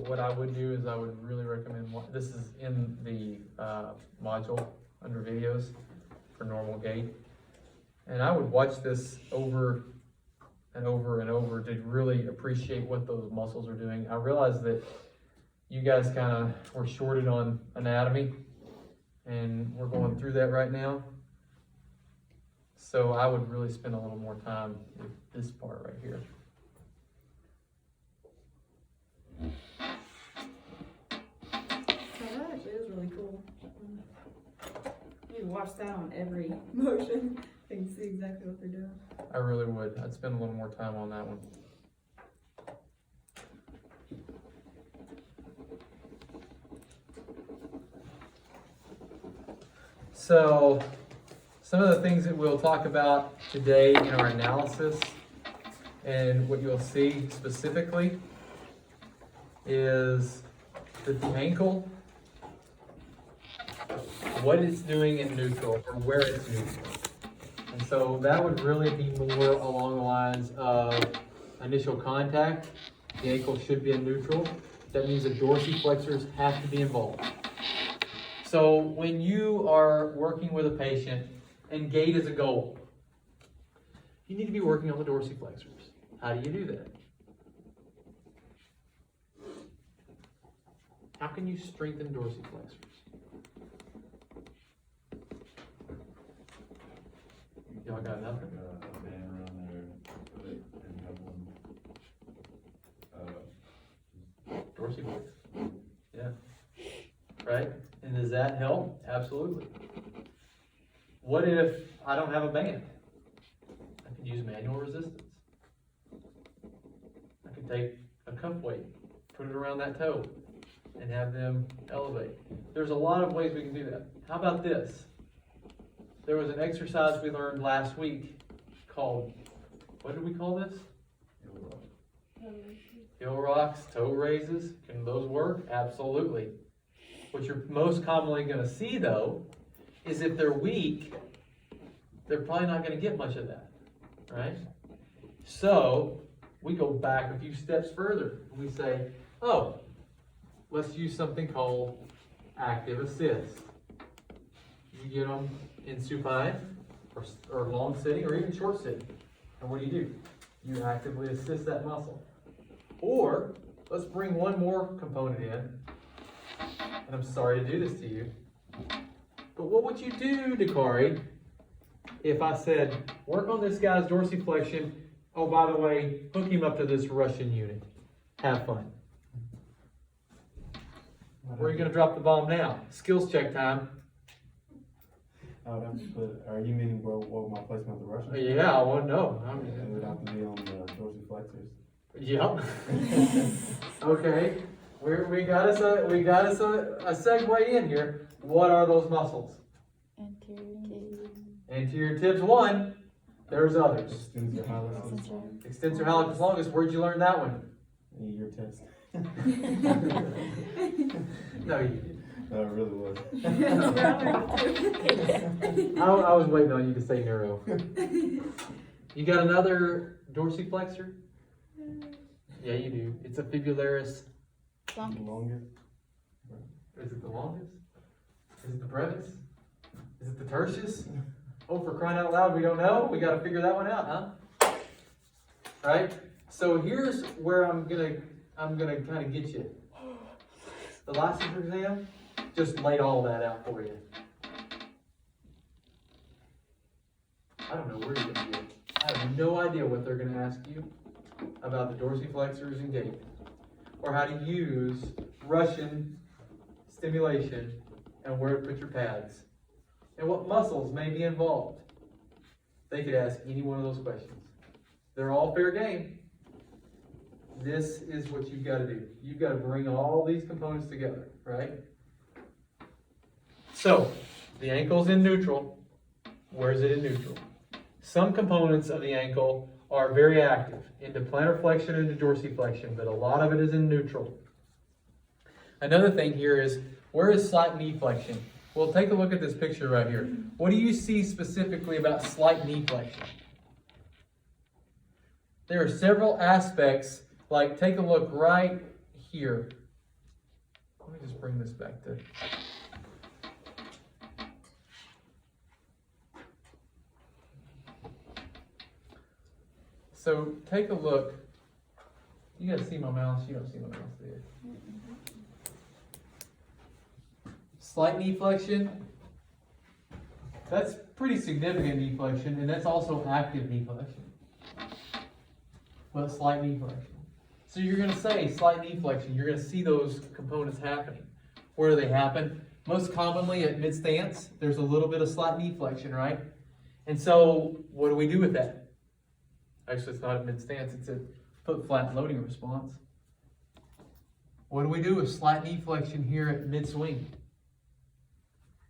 what I would do is I would really recommend, this is in the module under videos for normal gait. And I would watch this over and over and over to really appreciate what those muscles are doing. I realize that you guys kind of were shorted on anatomy, and we're going through that right now. So I would really spend a little more time with this part right here. That actually is really cool. You can watch that on every motion. You can see exactly what they're doing. I really would. I'd spend a little more time on that one. So, some of the things that we'll talk about today in our analysis, and what you'll see specifically, is that the ankle, what it's doing in neutral, or where it's neutral. And so that would really be more along the lines of initial contact. The ankle should be in neutral. That means the dorsiflexors have to be involved. So when you are working with a patient and gait is a goal, you need to be working on the dorsiflexors. How do you do that? How can you strengthen dorsiflexors? Y'all got nothing? A band around there, put it and have one, Dorsiflex. Yeah. Right? And does that help? Absolutely. What if I don't have a band? I can use manual resistance. I can take a cuff weight, put it around that toe, and have them elevate. There's a lot of ways we can do that. How about this? There was an exercise we learned last week called, what did we call this? Heel rocks, toe raises. Can those work? Absolutely. What you're most commonly going to see, though, is if they're weak, they're probably not going to get much of that, right? So we go back a few steps further. We say, oh, let's use something called active assist. You get them in supine, or long sitting, or even short sitting. And what do? You actively assist that muscle. Or, let's bring one more component in. And I'm sorry to do this to you. But what would you do, Dakari, if I said, work on this guy's dorsiflexion, oh, by the way, hook him up to this Russian unit. Have fun. Where are you going to drop the bomb now? Skills check time. I would have to put, are you meaning what my placement of the Russian? Yeah, I want to know. It would have to be on the dorsiflexors. Yep. Okay. We got us a segue in here. What are those muscles? Anterior tips 1. There's others. Extensor hallucis. Extensor hallucis longus. Where'd you learn that one? Your test. No, you didn't. No, it really was. I was waiting on you to say neuro. You got another dorsiflexor? Yeah, you do. It's a fibularis. Longer. Is it the longest? Is it the brevis? Is it the tertius? Oh, for crying out loud, we don't know. We got to figure that one out, huh? Right? So here's where I'm gonna kind of get you. The licensure exam just laid all that out for you. I don't know where you're gonna get. I have no idea what they're gonna ask you about the dorsiflexors and gait, or how to use Russian stimulation and where to put your pads, and what muscles may be involved. They could ask any one of those questions. They're all fair game. This is what you've got to do. You've got to bring all these components together, right? So, the ankle's in neutral. Where is it in neutral? Some components of the ankle are very active, into plantar flexion and into dorsiflexion, but a lot of it is in neutral. Another thing here is, where is slight knee flexion? Well, take a look at this picture right here. What do you see specifically about slight knee flexion? There are several aspects, like take a look right here. let me just bring this back to. So take a look. You guys see my mouse? You don't see my mouse, do you? Slight knee flexion. That's pretty significant knee flexion, and that's also active knee flexion. But slight knee flexion. So you're going to say slight knee flexion. You're going to see those components happening. Where do they happen? Most commonly at mid stance, there's a little bit of slight knee flexion, right? And so what do we do with that? Actually, it's not at mid stance, it's at foot flat loading response. What do we do with slight knee flexion here at mid swing?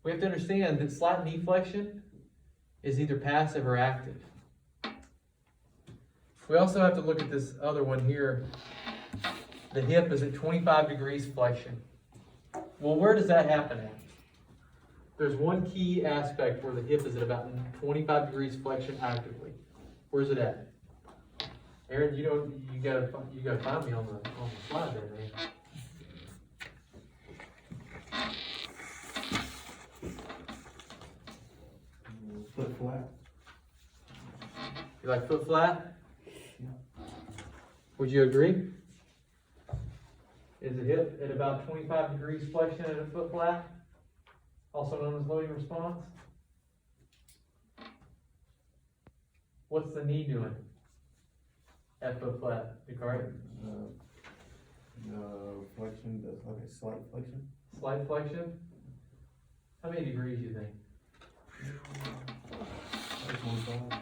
We have to understand that slight knee flexion is either passive or active. We also have to look at this other one here. The hip is at 25 degrees flexion. Well, where does that happen at? There's one key aspect where the hip is at about 25 degrees flexion actively. Where's it at? Aaron, you gotta find me on the slide there, man. Foot flat. You like foot flat? Would you agree? Is the hip at about 25 degrees flexion at a foot flat? Also known as loading response? What's the knee doing at foot flat, Dakari? Flexion, okay, slight flexion. Slight flexion? How many degrees do you think? 25.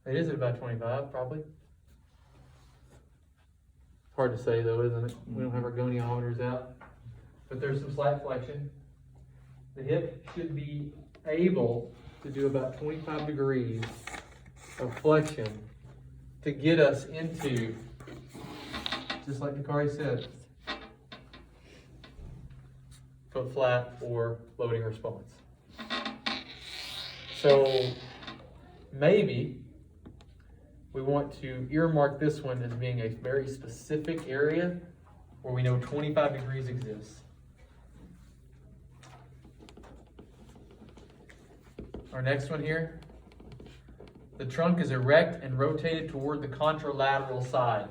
It is at about 25, probably. Hard to say though, isn't it? We don't have our goniometers out. But there's some slight flexion. The hip should be able to do about 25 degrees of flexion to get us into, just like Dakari said, foot flat or loading response. So maybe we want to earmark this one as being a very specific area where we know 25 degrees exists. Our next one here, the trunk is erect and rotated toward the contralateral side.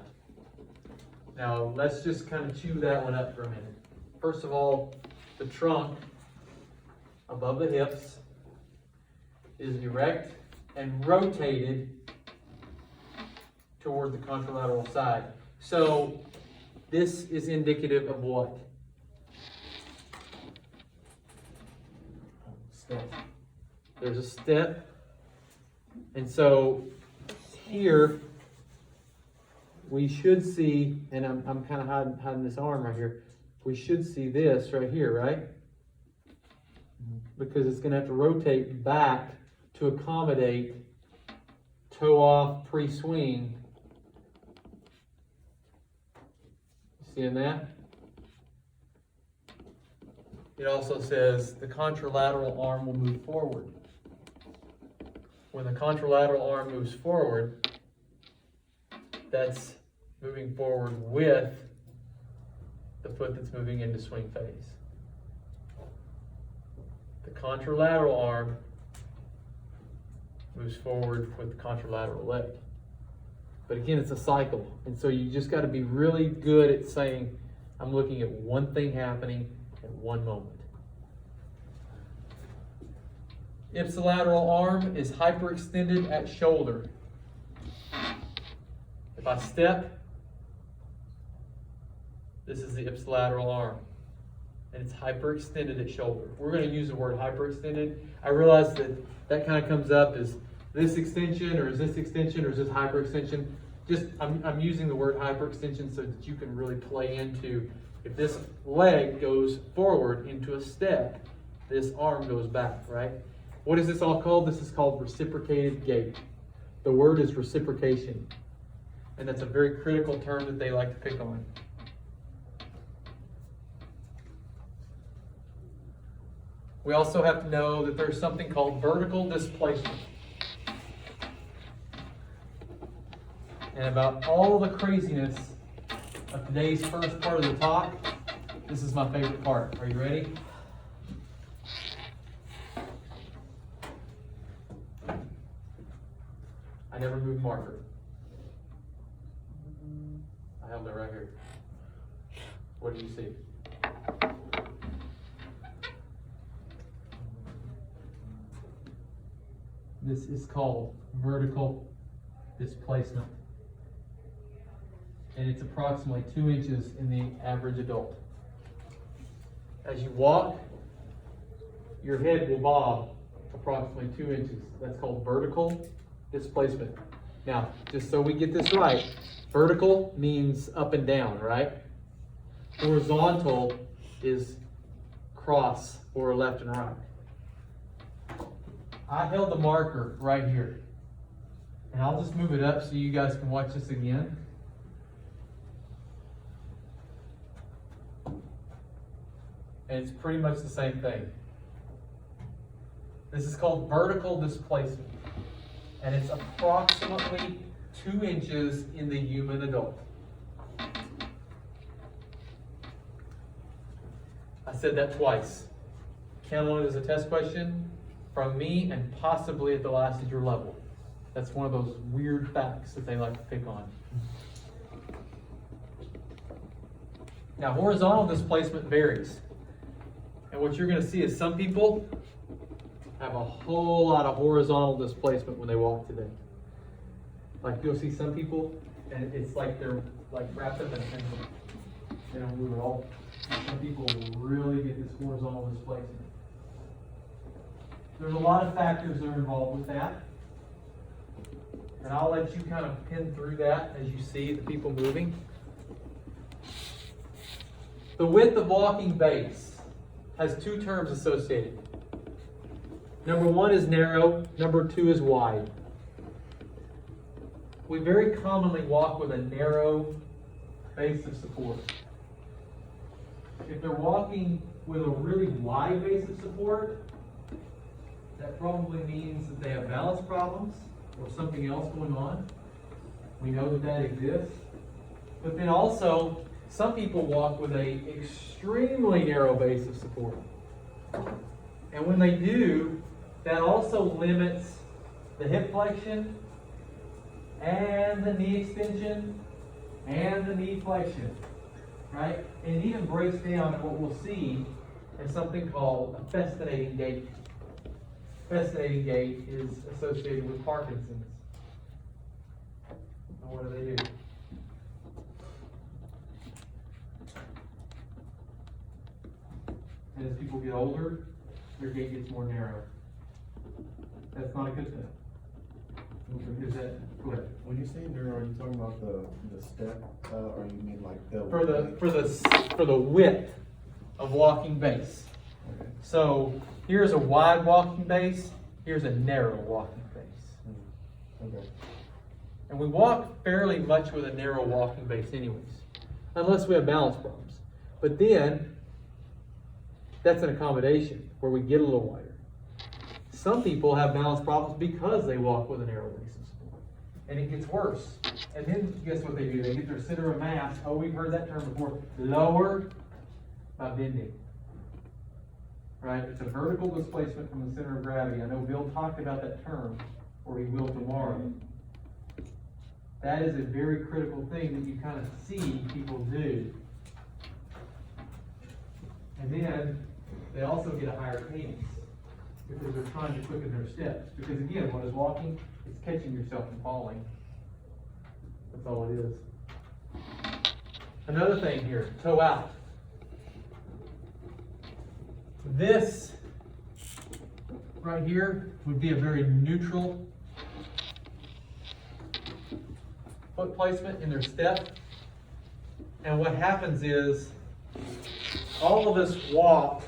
Now let's just kind of chew that one up for a minute. First of all, the trunk above the hips is erect and rotated toward the contralateral side. So this is indicative of what? Step. There's a step. And so here we should see, and I'm kind of hiding this arm right here. We should see this right here, right? Because it's going to have to rotate back to accommodate toe off pre-swing. Seeing that? It also says the contralateral arm will move forward. When the contralateral arm moves forward, that's moving forward with the foot that's moving into swing phase. The contralateral arm moves forward with the contralateral leg. But again, it's a cycle. And so you just got to be really good at saying, I'm looking at one thing happening at one moment. Ipsilateral arm is hyperextended at shoulder. If I step, this is the ipsilateral arm. And it's hyperextended at shoulder. We're going to use the word hyperextended. I realize that kind of comes up as this extension, or is this extension, or is this hyperextension? Just, I'm using the word hyperextension so that you can really play into, if this leg goes forward into a step, this arm goes back, right? What is this all called? This is called reciprocated gait. The word is reciprocation. And that's a very critical term that they like to pick on. We also have to know that there's something called vertical displacement. And about all the craziness of today's first part of the talk, this is my favorite part. Are you ready? I never moved marker. I held it right here. What do you see? This is called vertical displacement. And it's approximately 2 inches in the average adult. As you walk, your head will bob approximately 2 inches. That's called vertical displacement. Now, just so we get this right, vertical means up and down, right? Horizontal is cross or left and right. I held the marker right here. And I'll just move it up so you guys can watch this again. And it's pretty much the same thing. This is called vertical displacement. And it's approximately 2 inches in the human adult. I said that twice. Count on it as a test question from me and possibly at the last of your level. That's one of those weird facts that they like to pick on. Now, horizontal displacement varies. And what you're going to see is some people have a whole lot of horizontal displacement when they walk today. Like you'll see some people, and it's like they're like wrapped up in a pencil. They don't move at all. Some people really get this horizontal displacement. There's a lot of factors that are involved with that. And I'll let you kind of pin through that as you see the people moving. The width of walking base has two terms associated. Number one is narrow, number two is wide. We very commonly walk with a narrow base of support. If they're walking with a really wide base of support, that probably means that they have balance problems or something else going on. We know that that exists. But then also, some people walk with a extremely narrow base of support. And when they do, that also limits the hip flexion and the knee extension and the knee flexion, right? And it even breaks down what we'll see as something called a festinating gait. Festinating gait is associated with Parkinson's. And what do? And as people get older, their gait gets more narrow. That's not a good thing. Is that correct? When you say narrow, are you talking about the step, or you mean like the For the width of walking base. Okay. So here's a wide walking base. Here's a narrow walking base. Okay. And we walk fairly much with a narrow walking base, anyways, unless we have balance problems. But then that's an accommodation where we get a little wider. Some people have balance problems because they walk with a narrow base of support. And it gets worse. And then guess what they do? They get their center of mass. Oh, we've heard that term before. Lower by bending. Right? It's a vertical displacement from the center of gravity. I know Bill talked about that term, or he will tomorrow. That is a very critical thing that you kind of see people do. And then they also get a higher cadence because they're trying to quicken their steps. Because again, what is walking? It's catching yourself from falling. That's all it is. Another thing here, toe out. This right here would be a very neutral foot placement in their step. And what happens is all of us walk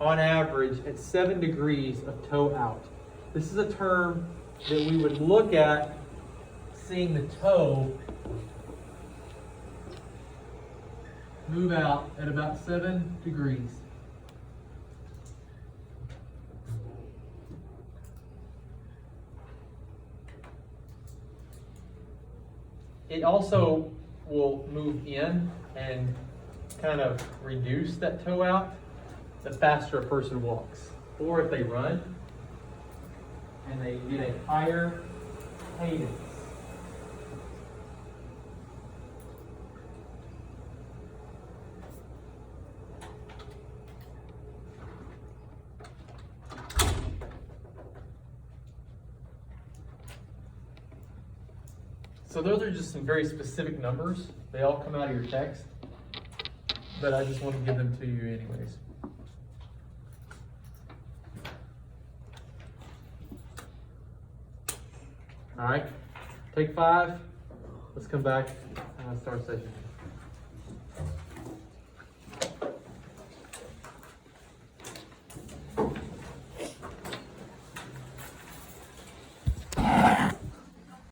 on average at 7 degrees of toe out. This is a term that we would look at seeing the toe move out at about 7 degrees. it also will move in and kind of reduce that toe out the faster a person walks. Or if they run and they get a higher cadence. So those are just some very specific numbers. They all come out of your text, but I just want to give them to you anyways. All right, take 5. Let's come back and start session.